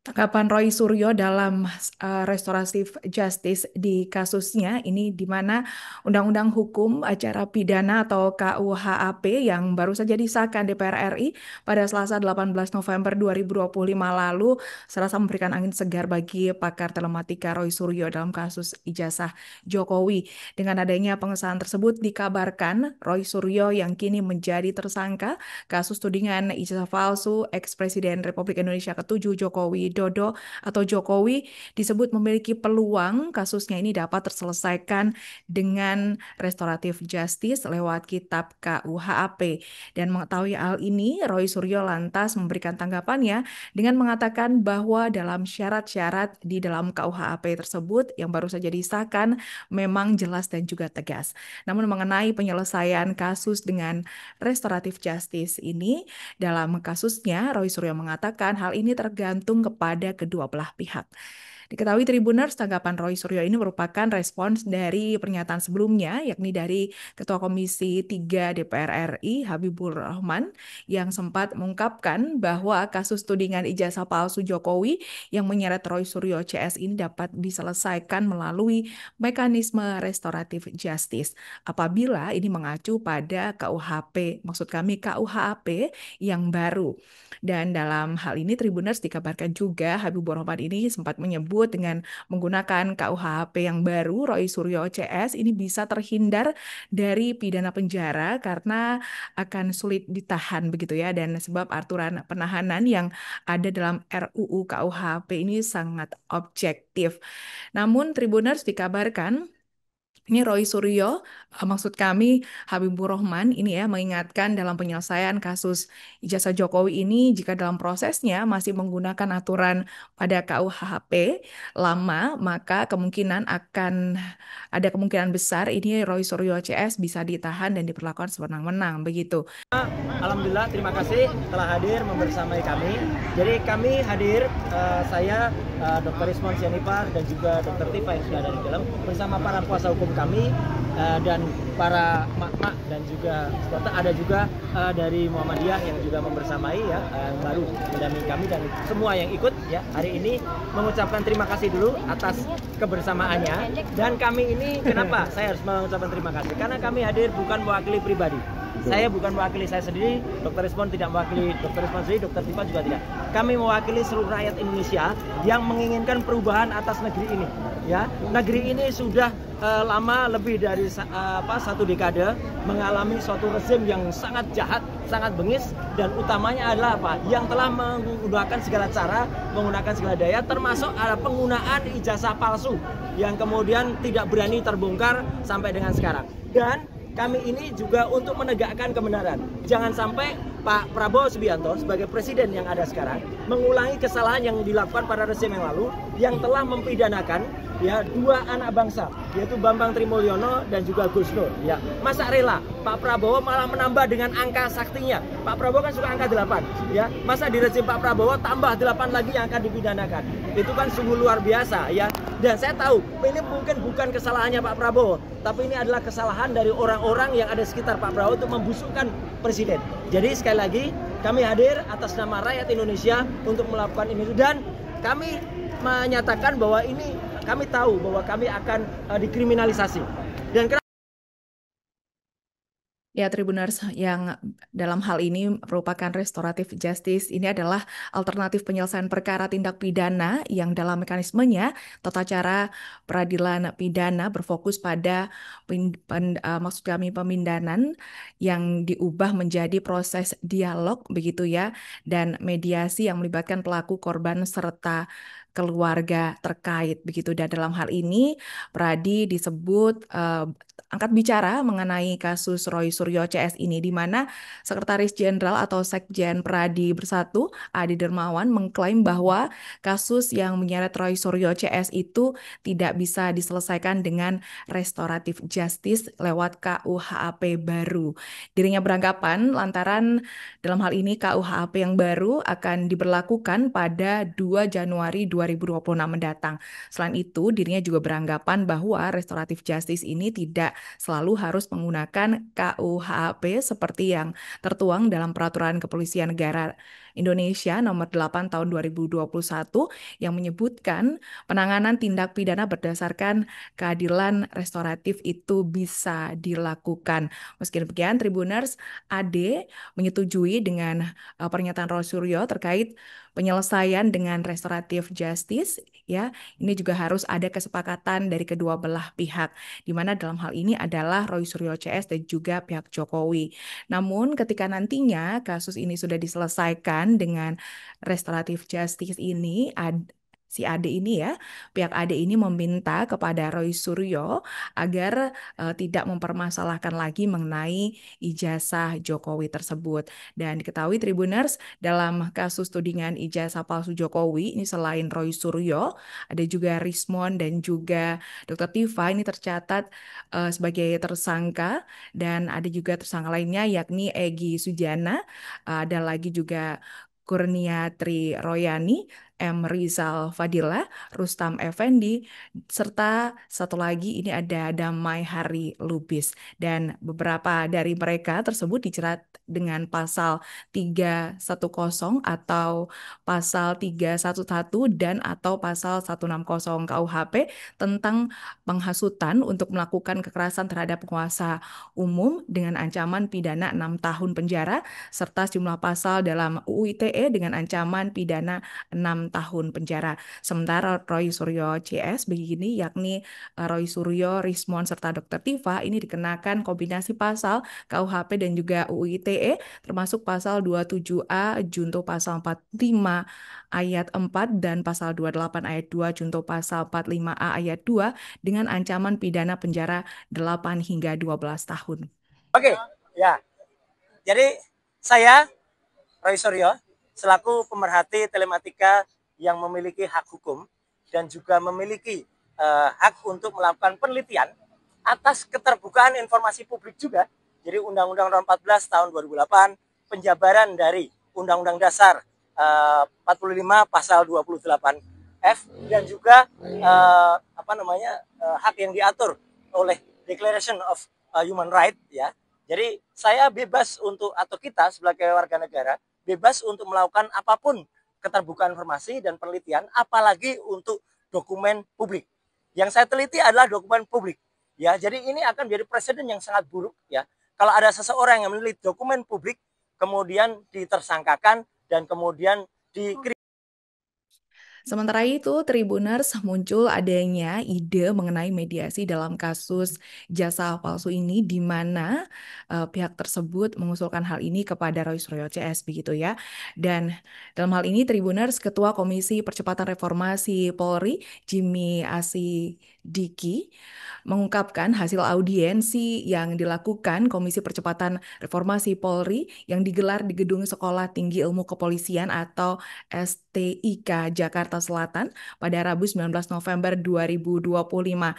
Tanggapan Roy Suryo dalam restoratif justice di kasusnya ini di mana Undang-Undang Hukum Acara Pidana atau KUHAP yang baru saja disahkan DPR RI pada Selasa 18 November 2025 lalu serasa memberikan angin segar bagi pakar telematika Roy Suryo dalam kasus ijazah Jokowi. Dengan adanya pengesahan tersebut dikabarkan Roy Suryo yang kini menjadi tersangka kasus tudingan ijazah palsu ex-Presiden Republik Indonesia ke-7 Joko Widodo atau Jokowi disebut memiliki peluang kasusnya ini dapat terselesaikan dengan restoratif justice lewat kitab KUHP. Dan mengetahui hal ini, Roy Suryo lantas memberikan tanggapannya dengan mengatakan bahwa dalam syarat-syarat di dalam KUHP tersebut yang baru saja disahkan memang jelas dan juga tegas. Namun mengenai penyelesaian kasus dengan restoratif justice ini, dalam kasusnya Roy Suryo mengatakan hal ini tergantung kepada kedua belah pihak. Diketahui Tribuners, tanggapan Roy Suryo ini merupakan respons dari pernyataan sebelumnya, yakni dari Ketua Komisi 3 DPR RI, Habibur Rahman, yang sempat mengungkapkan bahwa kasus tudingan ijazah palsu Jokowi yang menyeret Roy Suryo CS ini dapat diselesaikan melalui mekanisme restoratif justice apabila ini mengacu pada KUHP, maksud kami KUHP yang baru. Dan dalam hal ini Tribuners dikabarkan juga Habibur Rahman ini sempat menyebut dengan menggunakan KUHP yang baru, Roy Suryo CS ini bisa terhindar dari pidana penjara karena akan sulit ditahan begitu ya, dan sebab aturan penahanan yang ada dalam RUU KUHP ini sangat objektif. Namun Tribuners dikabarkan ini Roy Suryo, maksud kami Habibur Rahman ini ya mengingatkan dalam penyelesaian kasus ijazah Jokowi ini jika dalam prosesnya masih menggunakan aturan pada KUHP lama, maka ada kemungkinan besar ini Roy Suryo CS bisa ditahan dan diperlakukan sewenang-wenang begitu. Alhamdulillah, terima kasih telah hadir membersamai kami. Jadi kami hadir, saya Dr. Ismon Sianipar dan juga Dr. Tifa yang sudah ada di dalam bersama para kuasa hukum kami dan para mak-mak dan juga ada juga dari Muhammadiyah yang juga membersamai ya, yang baru mendampingi kami dan semua yang ikut ya hari ini mengucapkan terima kasih dulu atas kebersamaannya. Dan kami ini kenapa saya harus mengucapkan terima kasih? Karena kami hadir bukan mewakili pribadi. Saya bukan mewakili saya sendiri, Dr. Ismon tidak mewakili Dr. Ismon sendiri, Dr. Tifa juga tidak. Kami mewakili seluruh rakyat Indonesia yang menginginkan perubahan atas negeri ini. Ya, negeri ini sudah lama lebih dari satu dekade mengalami suatu rezim yang sangat jahat, sangat bengis, dan utamanya adalah apa? Yang telah menggunakan segala cara, menggunakan segala daya, termasuk ada penggunaan ijazah palsu yang kemudian tidak berani terbongkar sampai dengan sekarang. Dan kami ini juga untuk menegakkan kebenaran. Jangan sampai Pak Prabowo Subianto sebagai presiden yang ada sekarang mengulangi kesalahan yang dilakukan pada rezim yang lalu yang telah mempidanakan ya dua anak bangsa, yaitu Bambang Trimulyono dan juga Gus Nur. Ya, masa rela Pak Prabowo malah menambah dengan angka saktinya. Pak Prabowo kan suka angka 8, ya. Masa di rezim Pak Prabowo tambah 8 lagi yang akan dipidanakan. Itu kan sungguh luar biasa, ya. Dan saya tahu ini mungkin bukan kesalahannya Pak Prabowo, tapi ini adalah kesalahan dari orang-orang yang ada sekitar Pak Prabowo untuk membusukkan presiden. Jadi sekali lagi kami hadir atas nama rakyat Indonesia untuk melakukan ini, dan kami menyatakan bahwa ini kami tahu bahwa kami akan dikriminalisasi. Dan Ya, Tribuners, yang dalam hal ini merupakan restoratif justice ini adalah alternatif penyelesaian perkara tindak pidana yang dalam mekanismenya tata cara peradilan pidana berfokus pada maksud kami pemindahan yang diubah menjadi proses dialog begitu ya, dan mediasi yang melibatkan pelaku, korban serta keluarga terkait begitu. Dan dalam hal ini Pradi disebut angkat bicara mengenai kasus Roy Suryo CS ini, di mana Sekretaris Jenderal atau Sekjen Pradi Bersatu Adi Dermawan mengklaim bahwa kasus yang menyeret Roy Suryo CS itu tidak bisa diselesaikan dengan restoratif justice lewat KUHP baru. Dirinya beranggapan lantaran dalam hal ini KUHP yang baru akan diberlakukan pada 2 Januari 2026 mendatang. Selain itu, dirinya juga beranggapan bahwa restoratif justice ini tidak selalu harus menggunakan KUHP seperti yang tertuang dalam Peraturan Kepolisian Negara Indonesia nomor 8 tahun 2021 yang menyebutkan penanganan tindak pidana berdasarkan keadilan restoratif itu bisa dilakukan. Meski demikian, Tribuners AD menyetujui dengan pernyataan Roy Suryo terkait penyelesaian dengan restoratif justice, ya. Ini juga harus ada kesepakatan dari kedua belah pihak, di mana dalam hal ini adalah Roy Suryo CS dan juga pihak Jokowi. Namun ketika nantinya kasus ini sudah diselesaikan dengan restoratif justice ini, si Ade ini ya, pihak Ade ini meminta kepada Roy Suryo agar tidak mempermasalahkan lagi mengenai ijazah Jokowi tersebut. Dan diketahui Tribuners, dalam kasus tudingan ijazah palsu Jokowi, ini selain Roy Suryo, ada juga Rismon dan juga Dr. Tifa ini tercatat sebagai tersangka, dan ada juga tersangka lainnya yakni Egy Sujana, ada lagi juga Kurnia Tri Royani, M. Rizal Fadila, Rustam Effendi, serta satu lagi ini ada Damai Hari Lubis. Dan beberapa dari mereka tersebut dijerat dengan pasal 310 atau pasal 311 dan atau pasal 160 KUHP tentang penghasutan untuk melakukan kekerasan terhadap penguasa umum dengan ancaman pidana 6 tahun penjara serta sejumlah pasal dalam UU ITE dengan ancaman pidana 6 tahun penjara. Sementara Roy Suryo CS begini, yakni Roy Suryo, Rismon, serta Dr. Tifa ini dikenakan kombinasi pasal KUHP dan juga UU ITE termasuk pasal 27A junto pasal 45 ayat 4 dan pasal 28 ayat 2 junto pasal 45A ayat 2 dengan ancaman pidana penjara 8 hingga 12 tahun. Oke, ya. Jadi saya Roy Suryo selaku pemerhati telematika yang memiliki hak hukum dan juga memiliki hak untuk melakukan penelitian atas keterbukaan informasi publik juga. Jadi Undang-Undang Nomor 14 tahun 2008, penjabaran dari Undang-Undang Dasar 45 pasal 28F dan juga hak yang diatur oleh Declaration of Human Rights, ya. Jadi saya bebas untuk, atau kita sebagai warga negara bebas untuk melakukan apapun keterbukaan informasi dan penelitian, apalagi untuk dokumen publik. Yang saya teliti adalah dokumen publik, ya. Jadi ini akan menjadi presiden yang sangat buruk, ya. Kalau ada seseorang yang meneliti dokumen publik kemudian ditersangkakan dan kemudian dikriminalisasi. Sementara itu, Tribuners muncul adanya ide mengenai mediasi dalam kasus jasa palsu ini, di mana pihak tersebut mengusulkan hal ini kepada Roy Suryo CS begitu ya. Dan dalam hal ini Tribuners, Ketua Komisi Percepatan Reformasi Polri, Jimmy Asidiki, mengungkapkan hasil audiensi yang dilakukan Komisi Percepatan Reformasi Polri yang digelar di Gedung Sekolah Tinggi Ilmu Kepolisian atau STIK Jakarta Selatan pada Rabu 19 November 2025.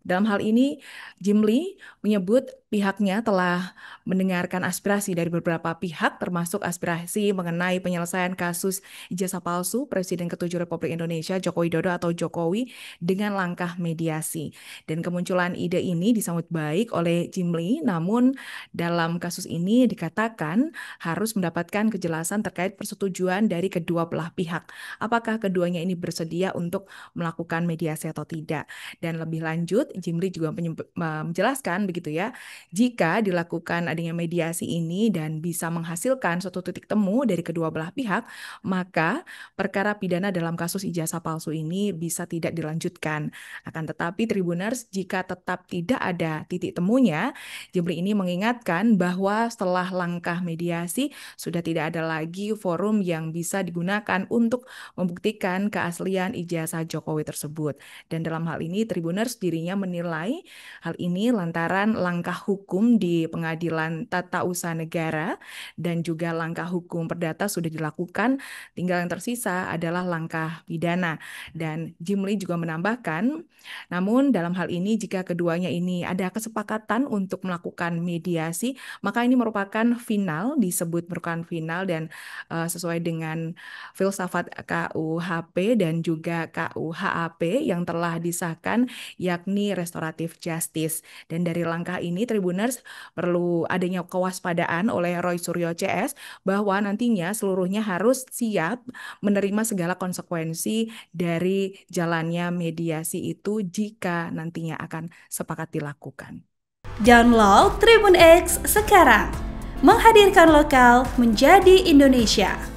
Dalam hal ini, Jimli menyebut pihaknya telah mendengarkan aspirasi dari beberapa pihak, termasuk aspirasi mengenai penyelesaian kasus ijazah palsu Presiden ke-7 Republik Indonesia Joko Widodo atau Jokowi dengan langkah mediasi. Dan kemunculan ide ini disambut baik oleh Jimli, namun dalam kasus ini dikatakan harus mendapatkan kejelasan terkait persetujuan dari kedua belah pihak. Apakah keduanya ini bersedia untuk melakukan mediasi atau tidak? Dan lebih lanjut, Jimli juga menjelaskan begitu ya, jika dilakukan adanya mediasi ini dan bisa menghasilkan suatu titik temu dari kedua belah pihak, maka perkara pidana dalam kasus ijazah palsu ini bisa tidak dilanjutkan. Akan tetapi Tribuners, jika tetap tidak ada titik temunya, Jimli ini mengingatkan bahwa setelah langkah mediasi sudah tidak ada lagi forum yang bisa digunakan untuk membuktikan keaslian ijazah Jokowi tersebut. Dan dalam hal ini Tribuners dirinya menilai hal ini lantaran langkah hukum di Pengadilan Tata Usaha Negara dan juga langkah hukum perdata sudah dilakukan, tinggal yang tersisa adalah langkah pidana. Dan Jimli juga menambahkan, namun dalam hal ini jika keduanya ini ada kesepakatan untuk melakukan mediasi, maka ini merupakan final, disebut merupakan final dan sesuai dengan filsafat KUHP dan juga KUHAP yang telah disahkan, yakni restoratif justice. Dan dari langkah ini Tribuners, perlu adanya kewaspadaan oleh Roy Suryo CS bahwa nantinya seluruhnya harus siap menerima segala konsekuensi dari jalannya mediasi itu jika nantinya akan sepakat dilakukan. Download Tribun X sekarang, menghadirkan lokal menjadi Indonesia.